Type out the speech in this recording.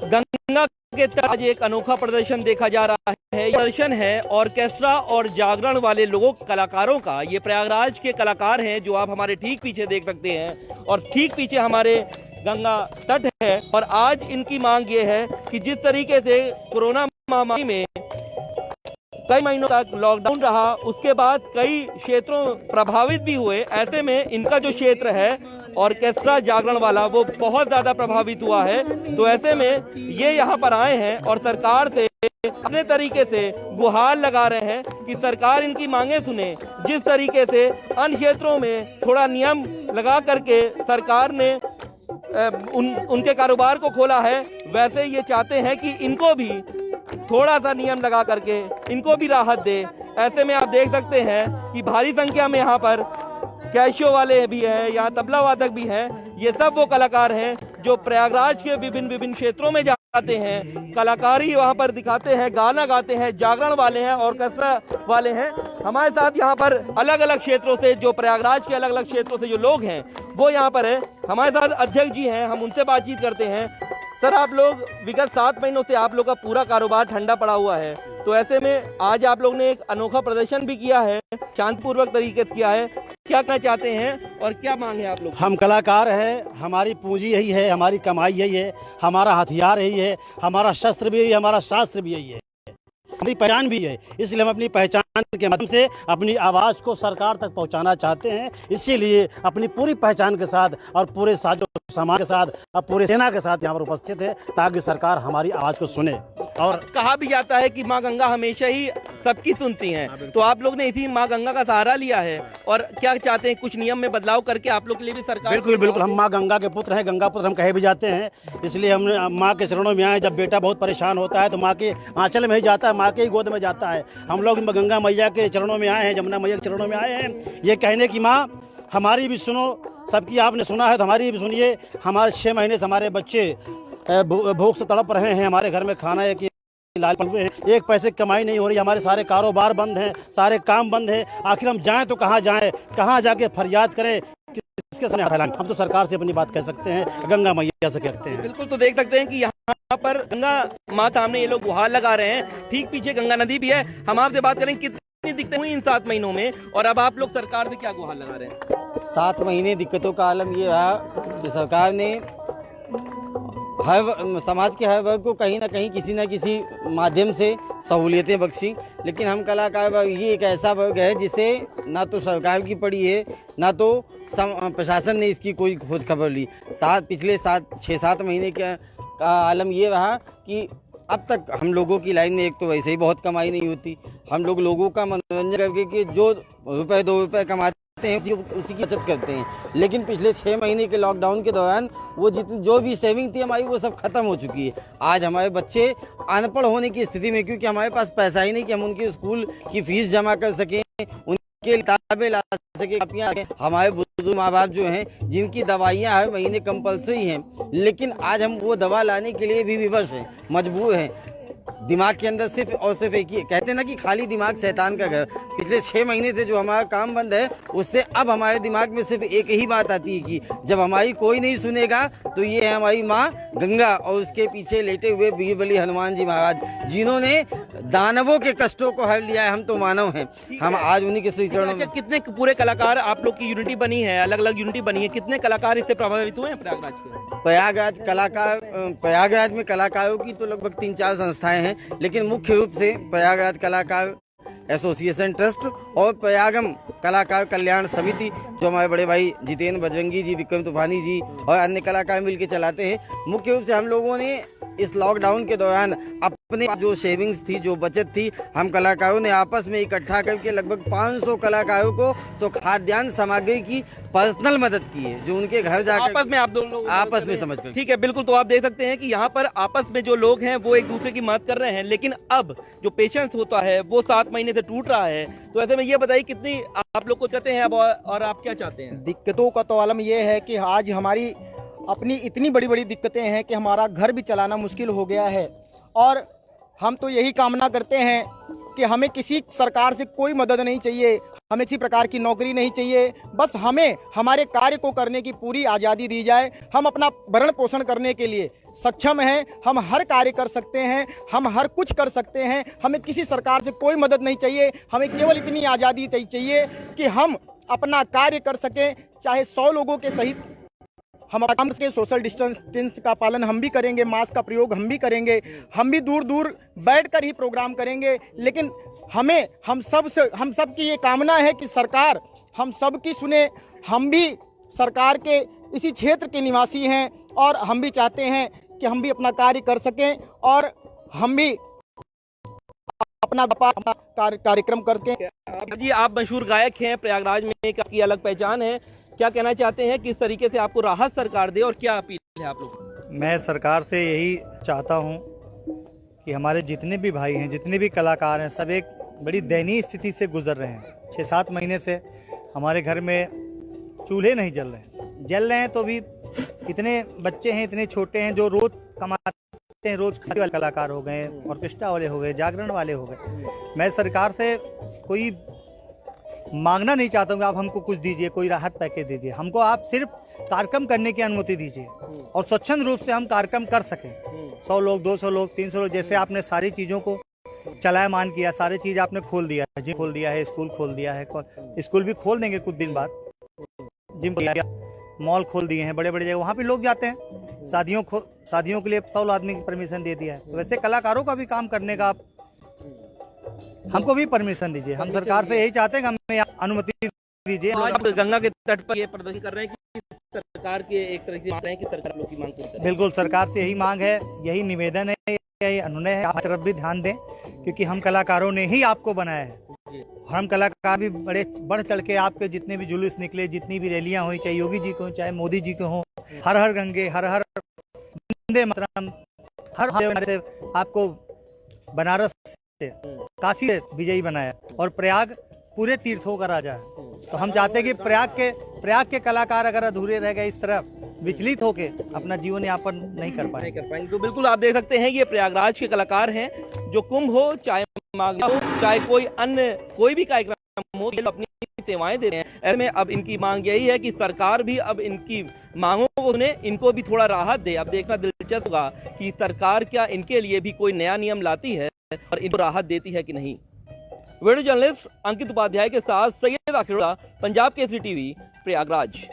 गंगा के तट आज एक अनोखा प्रदर्शन देखा जा रहा है। ये प्रदर्शन है ऑर्केस्ट्रा और जागरण वाले लोगों कलाकारों का। ये प्रयागराज के कलाकार हैं जो आप हमारे ठीक पीछे देख सकते हैं और ठीक पीछे हमारे गंगा तट है। और आज इनकी मांग ये है कि जिस तरीके से कोरोना महामारी में कई महीनों तक लॉकडाउन रहा, उसके बाद कई क्षेत्रों प्रभावित भी हुए, ऐसे में इनका जो क्षेत्र है ऑर्केस्ट्रा जागरण वाला वो बहुत ज्यादा प्रभावित हुआ है। तो ऐसे में ये यहाँ पर आए हैं और सरकार से अपने तरीके से गुहार लगा रहे हैं कि सरकार इनकी मांगे सुने। जिस तरीके से अन्य क्षेत्रों में थोड़ा नियम लगा करके सरकार ने उनके कारोबार को खोला है, वैसे ये चाहते हैं कि इनको भी थोड़ा सा नियम लगा करके इनको भी राहत दे। ऐसे में आप देख सकते हैं कि भारी संख्या में यहाँ पर कैशियो वाले भी हैं, यहाँ तबला वादक भी हैं। ये सब वो कलाकार हैं जो प्रयागराज के विभिन्न विभिन्न क्षेत्रों में जाते हैं, कलाकारी वहाँ पर दिखाते हैं, गाना गाते हैं, जागरण वाले हैं, ऑर्केस्ट्रा वाले हैं। हमारे साथ यहाँ पर अलग अलग क्षेत्रों से, जो प्रयागराज के अलग अलग क्षेत्रों से जो लोग हैं वो यहाँ पर है। हमारे साथ अध्यक्ष जी हैं, हम उनसे बातचीत करते हैं। सर, आप लोग विगत 7 महीनों से आप लोग का पूरा कारोबार ठंडा पड़ा हुआ है, तो ऐसे में आज आप लोग ने एक अनोखा प्रदर्शन भी किया है, शांतिपूर्वक तरीके से किया है। क्या कहना चाहते हैं और क्या मांग है आप लोग? हम कलाकार हैं, हमारी पूंजी यही है, हमारी कमाई यही है, हमारा हथियार यही है, हमारा शस्त्र भी यही है, हमारा शास्त्र भी यही है, हमारी पहचान भी है। इसलिए हम अपनी पहचान के माध्यम से अपनी आवाज़ को सरकार तक पहुंचाना चाहते हैं। इसीलिए अपनी पूरी पहचान के साथ और पूरे साजो समाज के साथ और पूरे सेना के साथ यहाँ पर उपस्थित है ताकि सरकार हमारी आवाज़ को सुने। और कहा भी जाता है कि माँ गंगा हमेशा ही सबकी सुनती हैं, तो आप लोग ने इसी माँ गंगा का सहारा लिया है और क्या चाहते हैं कुछ नियम में बदलाव करके आप लोग के लिए भी सरकार? बिल्कुल बिल्कुल, हम माँ गंगा के पुत्र हैं, गंगा पुत्र हम कहे भी जाते हैं। इसलिए हम माँ के चरणों में आए। जब बेटा बहुत परेशान होता है तो माँ के आंचल में ही जाता है, माँ के ही गोद में जाता है। हम लोग गंगा मैया के चरणों में आए हैं, जमुना मैया के चरणों में आए हैं, ये कहने की माँ हमारी भी सुनो। सबकी आपने सुना है तो हमारी भी सुनिए। हमारे 6 महीने से हमारे बच्चे भूख से तड़प रहे हैं, हमारे घर में खाना है कि लाल पड़े हैं, 1 पैसे की कमाई नहीं हो रही, हमारे सारे कारोबार बंद हैं, सारे काम बंद हैं। आखिर हम जाएं तो कहाँ जाएं, कहाँ जाके फरियाद करें, किसके सामने फैलाएं? हम तो सरकार से अपनी बात कह सकते हैं, गंगा मैया से कहते हैं। बिल्कुल, तो देख सकते हैं कि यहाँ पर गंगा माँ सामने ये लोग गुहार लगा रहे हैं। ठीक पीछे गंगा नदी भी है। हम आपसे बात करें कितनी दिक्कतें हुई इन 7 महीनों में और अब आप लोग सरकार से क्या गुहार लगा रहे हैं? 7 महीने दिक्कतों का आलम ये रहा कि सरकार ने हर समाज के हर वर्ग को कहीं ना कहीं किसी न किसी माध्यम से सहूलियतें बख्शी, लेकिन हम कलाकार वर्ग ये एक ऐसा वर्ग है जिसे ना तो सरकार की पड़ी है ना तो प्रशासन ने इसकी कोई खोज खबर ली। पिछले 6-7 महीने का आलम ये रहा कि अब तक हम लोगों की लाइन में एक तो वैसे ही बहुत कमाई नहीं होती। हम लोगों का मनोरंजन करके कि जो रुपए 2 रुपए कमाते हैं उसी की बचत करते हैं, लेकिन पिछले 6 महीने के लॉकडाउन के दौरान वो जो भी सेविंग थी हमारी वो सब खत्म हो चुकी है। आज हमारे बच्चे अनपढ़ होने की स्थिति में, क्योंकि हमारे पास पैसा ही नहीं कि हम उनके स्कूल की फीस जमा कर सकें, उनके किताबें ला सकें, कापियाँ। हमारे बुजुर्ग माँ बाप जो हैं जिनकी दवाइयाँ हर महीने कंपलसरी हैं, लेकिन आज हम वो दवा लाने के लिए भी विवश हैं, मजबूर हैं। दिमाग के अंदर सिर्फ और सिर्फ एक ही, कहते हैं ना कि खाली दिमाग शैतान का घर। पिछले 6 महीने से जो हमारा काम बंद है उससे अब हमारे दिमाग में सिर्फ एक ही बात आती है कि जब हमारी कोई नहीं सुनेगा तो ये है हमारी माँ गंगा और उसके पीछे लेटे हुए बीरबली हनुमान जी महाराज, जिन्होंने दानवों के कष्टों को हर लिया है। हम तो मानव हैं, हम आज उन्हीं के श्री चरणों में। कितने पूरे कलाकार आप लोग की यूनिटी बनी है, अलग अलग यूनिटी बनी है, कितने कलाकार इससे प्रभावित हुए हैं प्रयागराज के? प्रयागराज में कलाकारों की तो लगभग 3-4 संस्थाएं हैं, लेकिन मुख्य रूप से प्रयागराज कलाकार एसोसिएशन ट्रस्ट और प्रयागम कलाकार कल्याण समिति, जो हमारे बड़े भाई जितेंद्र बजरंगी जी, विक्रम तूफानी जी और अन्य कलाकार मिलकर चलाते हैं। मुख्य रूप से हम लोगों ने इस लॉकडाउन के दौरान अपने जो सेविंग्स थी, जो बचत थी, हम कलाकारों ने आपस में इकट्ठा करके लगभग 500 कलाकारों को तो खाद्यान्न सामग्री की पर्सनल मदद की है, जो उनके घर जाकर आपस में आप दोनों लोग आपस में समझ कर। ठीक है, बिल्कुल। तो आप देख सकते हैं कि यहाँ पर आपस में जो लोग हैं वो एक दूसरे की मदद कर रहे हैं, लेकिन अब जो पेशेंस होता है वो 7 महीने से टूट रहा है। तो ऐसे में ये बताइए कितनी आप लोग को कहते हैं अब और आप क्या चाहते हैं? दिक्कतों का तो आलम यह है कि आज हमारी अपनी इतनी बड़ी बड़ी दिक्कतें हैं कि हमारा घर भी चलाना मुश्किल हो गया है, और हम तो यही कामना करते हैं कि हमें किसी सरकार से कोई मदद नहीं चाहिए, हमें किसी प्रकार की नौकरी नहीं चाहिए, बस हमें हमारे कार्य को करने की पूरी आज़ादी दी जाए। हम अपना भरण पोषण करने के लिए सक्षम हैं, हम हर कार्य कर सकते हैं, हम हर कुछ कर सकते हैं। हमें किसी सरकार से कोई मदद नहीं चाहिए, हमें केवल इतनी आज़ादी चाहिए कि हम अपना कार्य कर सकें, चाहे 100 लोगों के सहित हम काम के सोशल डिस्टेंस का पालन हम भी करेंगे, मास्क का प्रयोग हम भी करेंगे, हम भी दूर दूर बैठकर ही प्रोग्राम करेंगे। लेकिन हम सब की ये कामना है कि सरकार हम सब की सुने। हम भी सरकार के इसी क्षेत्र के निवासी हैं और हम भी चाहते हैं कि हम भी अपना कार्य कर सकें और हम भी अपना कार्यक्रम करके। जी, आप मशहूर गायक हैं, प्रयागराज में एक आपकी अलग पहचान है, क्या कहना चाहते हैं, किस तरीके से आपको राहत सरकार दे और क्या अपील है आप लोग? मैं सरकार से यही चाहता हूं कि हमारे जितने भी भाई हैं, जितने भी कलाकार हैं, सब एक बड़ी दयनीय स्थिति से गुजर रहे हैं। 6-7 महीने से हमारे घर में चूल्हे नहीं जल रहे हैं तो भी इतने बच्चे हैं, इतने छोटे हैं जो रोज़ कमाते हैं, रोज़ खाने वाले कलाकार हो गए, ऑर्केस्ट्रा वाले हो गए, जागरण वाले हो गए। मैं सरकार से कोई मांगना नहीं चाहता हूँ कि आप हमको कुछ दीजिए, कोई राहत पैकेज दीजिए। हमको आप सिर्फ कार्यक्रम करने की अनुमति दीजिए और स्वच्छंद रूप से हम कार्यक्रम कर सकें। 100 लोग, 200 लोग, 300 लोग, जैसे आपने सारी चीज़ों को चलायमान किया, सारी चीज़ आपने खोल दिया है, जिम खोल दिया है, स्कूल खोल दिया है, स्कूल भी खोल देंगे कुछ दिन बाद, जिम खोल दिया, मॉल खोल दिए हैं, बड़े बड़े जगह वहाँ पे लोग जाते हैं। शादियों के लिए 100 आदमी की परमिशन दे दिया है। तो वैसे कलाकारों का भी काम करने का आप हमको भी परमिशन दीजिए। हम सरकार से यही चाहते हैं कि हमें अनुमति दीजिए। आज गंगा के तट पर ये प्रदर्शन कर रहे हैं कि सरकार के एक तरह से मांग रहे हैं कि सरकार लोग की मांग पूरी करे। बिल्कुल, सरकार से यही मांग है, यही निवेदन है, यही अनुनय है, आप तरफ भी ध्यान दें क्योंकि हम कलाकारों ने ही आपको बनाया है। और हम कलाकार भी बड़े बढ़ चढ़ के आपके जितने भी जुलूस निकले, जितनी भी रैलियां हुई, चाहे योगी जी को, चाहे मोदी जी को हो, हर हर गंगे, हर हर वंदे मातरम, हर से आपको बनारस से, काशी से विजयी बनाया और प्रयाग पूरे तीर्थों का राजा है। तो हम चाहते हैं कि प्रयाग के कलाकार अगर अधूरे रह गए, इस तरह विचलित होके अपना जीवन यापन नहीं कर पाएंगे। तो बिल्कुल आप देख सकते हैं ये प्रयागराज के कलाकार हैं जो कुंभ हो, चाहे माघ हो, चाहे कोई भी कार्यक्रम हो, ये लोग अपनी सेवाएं दे रहे हैं। ऐसे में अब इनकी मांग यही है कि सरकार भी अब इनकी मांगों को सुने, इनको भी थोड़ा राहत दे। अब देखना दिलचस्प होगा कि सरकार क्या इनके लिए भी कोई नया नियम लाती है और इनको राहत देती है कि नहीं। वीडियो जर्नलिस्ट अंकित उपाध्याय के साथ सैयद आखिर, पंजाब केसरी टीवी, प्रयागराज।